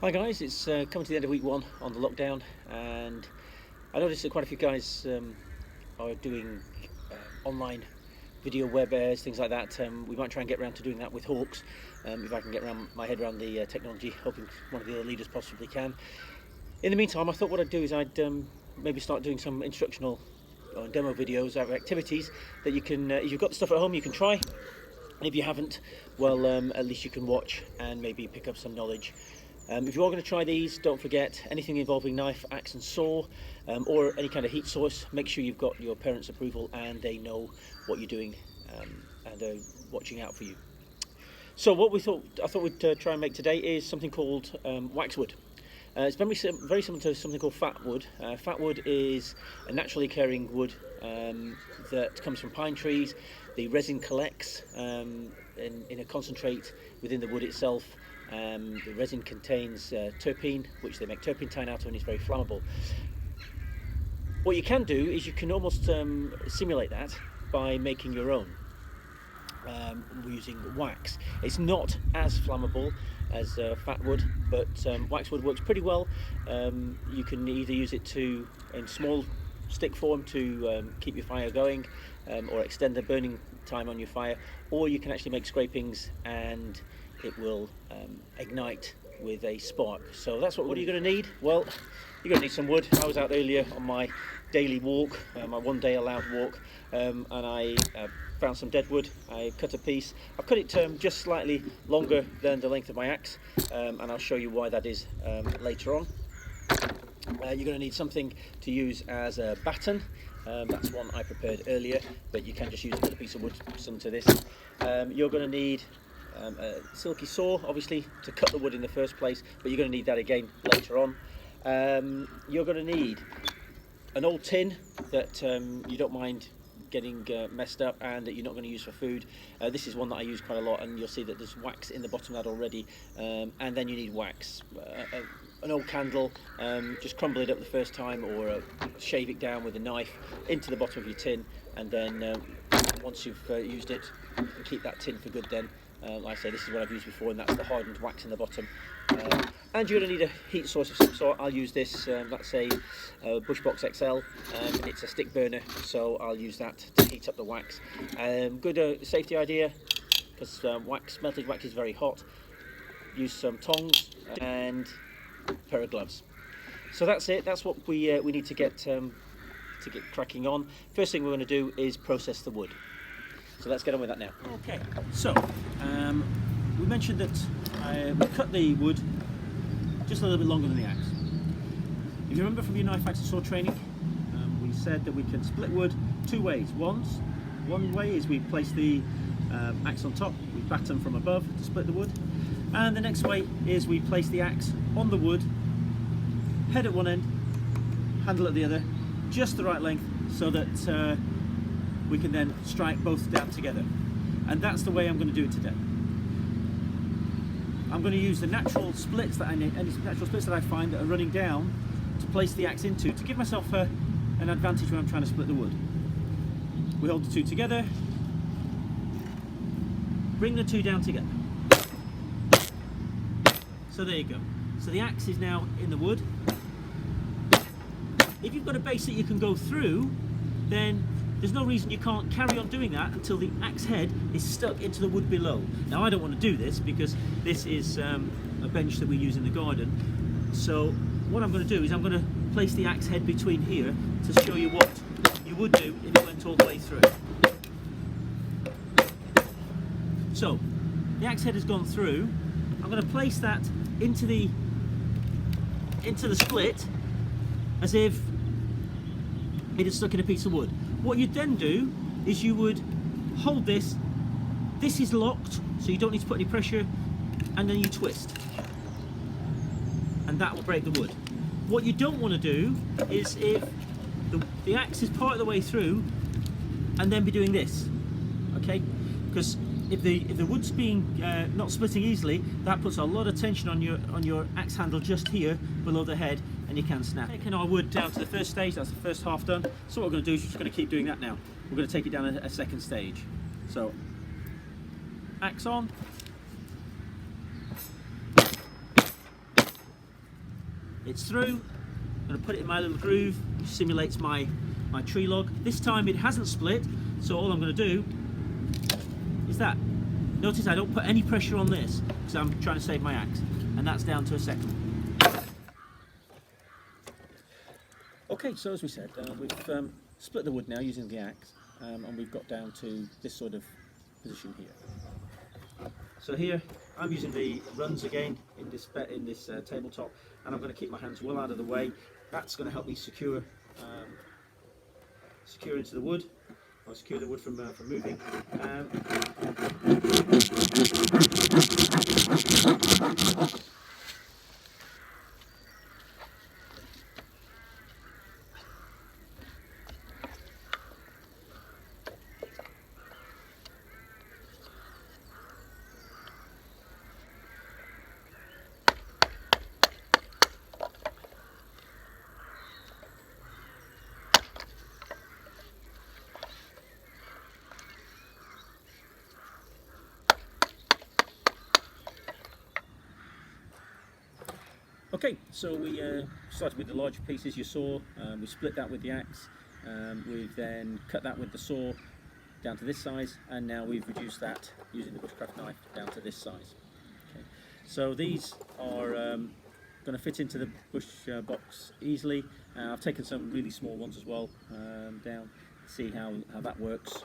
Hi guys, it's coming to the end of week one on the lockdown, and I noticed that quite a few guys are doing online video web airs, things like that. We might try and get around to doing that with Hawks, if I can get my head around the technology, hoping one of the other leaders possibly can. In the meantime, I thought what I'd do is I'd maybe start doing some instructional demo videos of activities that you can, if you've got the stuff at home, you can try. And if you haven't, well, at least you can watch and maybe pick up some knowledge. If you are going to try these, don't forget anything involving knife, axe and saw, or any kind of heat source, make sure you've got your parents' approval and they know what you're doing, and they're watching out for you. So what I thought we'd try and make today is something called waxwood. It's very similar to something called fatwood. Fatwood is a naturally occurring wood that comes from pine trees. The resin collects in a concentrate within the wood itself. The resin contains terpene, which they make turpentine out of, and it's very flammable. What you can do is you can almost simulate that by making your own using wax. It's not as flammable as fatwood, but waxwood works pretty well. You can either use it in small stick form to keep your fire going, or extend the burning time on your fire, or you can actually make scrapings and it will ignite with a spark. So that's what are you going to need? Well, you're going to need some wood. I was out earlier on my daily walk, my one day allowed walk, and I found some dead wood. I cut a piece. I've cut it just slightly longer than the length of my axe, and I'll show you why that is later on. You're going to need something to use as a batten. That's one I prepared earlier, but you can just use another piece of wood similar to this. You're going to need a silky saw, obviously, to cut the wood in the first place, but you're going to need that again later on. You're going to need an old tin that you don't mind getting messed up and that you're not going to use for food. This is one that I use quite a lot, and you'll see that there's wax in the bottom of that already. And then you need wax. An old candle, just crumble it up the first time, or shave it down with a knife into the bottom of your tin, and then once you've used it, you can keep that tin for good then. Like I say, this is what I've used before, and that's the hardened wax in the bottom. And you're going to need a heat source of some sort. I'll use this, that's a Bushbox XL. It's a stick burner, so I'll use that to heat up the wax. Good safety idea, because melted wax is very hot. Use some tongs and a pair of gloves. So that's it. That's what we need to get cracking on. First thing we're going to do is process the wood. So let's get on with that now. Okay, so we mentioned that we cut the wood just a little bit longer than the axe. If you remember from your knife, axe and saw training, we said that we can split wood two ways. One way is we place the axe on top, we batten from above to split the wood, and the next way is we place the axe on the wood, head at one end, handle at the other, just the right length, so that we can then strike both down together. And that's the way I'm going to do it today. I'm going to use the natural splits that I find that are running down to place the axe into, to give myself an advantage when I'm trying to split the wood. We hold the two together, bring the two down together. So there you go. So the axe is now in the wood. If you've got a base that you can go through, then there's no reason you can't carry on doing that until the axe head is stuck into the wood below. Now, I don't want to do this because this is a bench that we use in the garden. So what I'm going to do is I'm going to place the axe head between here to show you what you would do if it went all the way through. So the axe head has gone through. I'm going to place that into the split as if it is stuck in a piece of wood. What you'd then do is you would hold this. This is locked, so you don't need to put any pressure, and then you twist, and that will break the wood. What you don't want to do is if the axe is part of the way through, and then be doing this, okay? Because if the wood's being not splitting easily, that puts a lot of tension on your axe handle just here below the head, and you can snap. Taking our wood down to the first stage, that's the first half done. So what we're going to do is we're just going to keep doing that now. We're going to take it down a second stage. So axe on, it's through. I'm going to put it in my little groove, which simulates my tree log. This time it hasn't split, so all I'm going to do is that. Notice I don't put any pressure on this because I'm trying to save my axe, and that's down to a second. Okay, so as we said, we've split the wood now using the axe, and we've got down to this sort of position here. So here I'm using the rungs again in this tabletop, and I'm going to keep my hands well out of the way. That's going to help me secure into the wood, or secure the wood from moving. Okay, so we started with the larger pieces you saw. We split that with the axe. We've then cut that with the saw down to this size, and now we've reduced that using the bushcraft knife down to this size. Okay. So these are going to fit into the bush box easily. I've taken some really small ones as well down to see how that works.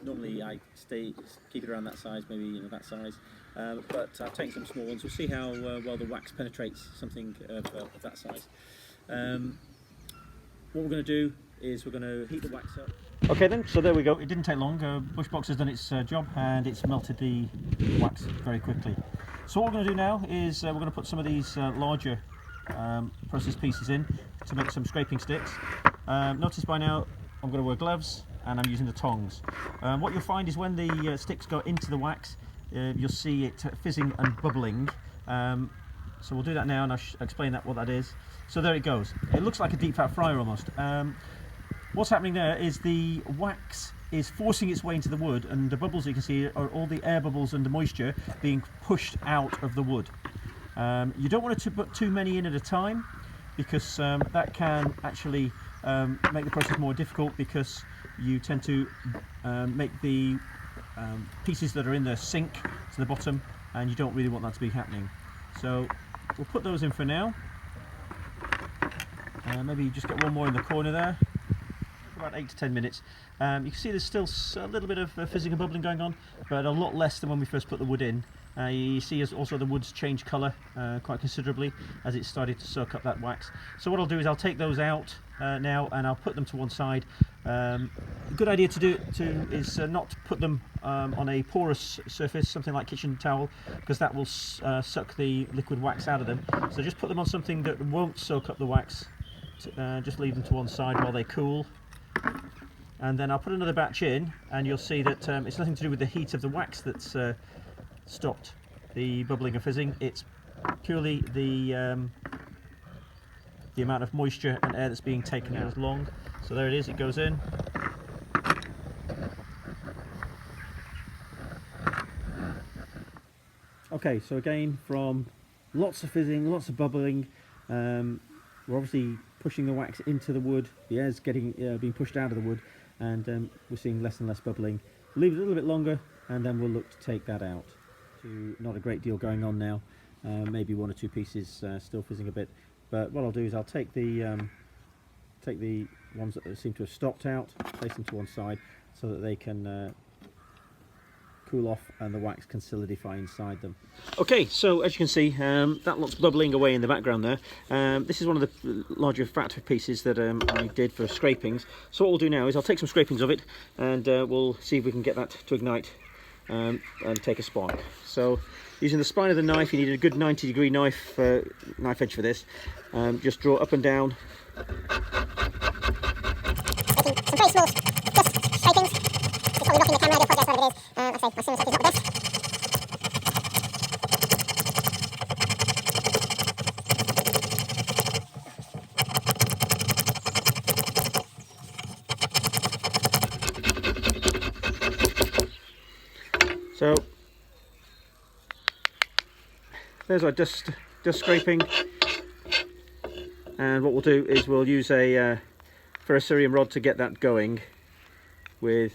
Normally I keep it around that size, maybe that size, but I've taken some small ones. We'll see how well the wax penetrates something of that size. What we're going to do is we're going to heat the wax up. Okay then, so there we go. It didn't take long. Bushbox has done its job, and it's melted the wax very quickly. So what we're going to do now is we're going to put some of these larger processed pieces in to make some scraping sticks. Notice by now I'm going to wear gloves, and I'm using the tongs. What you'll find is when the sticks go into the wax, you'll see it fizzing and bubbling. So we'll do that now, and I'll explain what that is. So there it goes. It looks like a deep fat fryer almost. What's happening there is the wax is forcing its way into the wood, and the bubbles you can see are all the air bubbles and the moisture being pushed out of the wood. You don't want to put too many in at a time, because that can actually make the process more difficult, because you tend to make the pieces that are in there sink to the bottom, and you don't really want that to be happening. So we'll put those in for now. Maybe just get one more in the corner there. About 8 to 10 minutes. You can see there's still a little bit of fizzing and bubbling going on, but a lot less than when we first put the wood in. You see as also the wood's changed colour quite considerably as it started to soak up that wax. So what I'll do is I'll take those out now, and I'll put them to one side. A good idea to do is not to put them on a porous surface, something like kitchen towel, because that will suck the liquid wax out of them. So just put them on something that won't soak up the wax. Just leave them to one side while they cool. And then I'll put another batch in, and you'll see that it's nothing to do with the heat of the wax that's stopped the bubbling and fizzing. It's purely the amount of moisture and air that's being taken out as long. So there it is, it goes in. Okay, so again, from lots of fizzing, lots of bubbling, we're obviously pushing the wax into the wood, the air's being pushed out of the wood, and we're seeing less and less bubbling. Leave it a little bit longer, and then we'll look to take that out. Not a great deal going on now, maybe one or two pieces still fizzing a bit, but what I'll do is I'll take the ones that seem to have stopped out, place them to one side so that they can cool off and the wax can solidify inside them. Okay, so as you can see, that lot's bubbling away in the background there. This is one of the larger fat pieces that I did for scrapings. So what we'll do now is I'll take some scrapings of it, and we'll see if we can get that to ignite and take a spark. So using the spine of the knife, you need a good 90-degree knife edge for this. Just draw up and down. Some very small scrapings. It's probably knocking the camera, I do apologise for what it is. Like I say, my cinema is not the best. So there's our dust scraping. And what we'll do is we'll use a ferrocerium rod to get that going with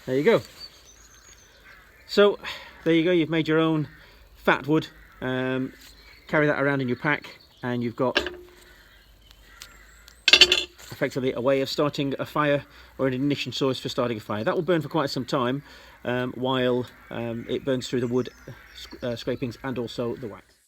there you go. So there you go, you've made your own fat wood. Carry that around in your pack and you've got effectively a way of starting a fire, or an ignition source for starting a fire. That will burn for quite some time while it burns through the wood scrapings and also the wax.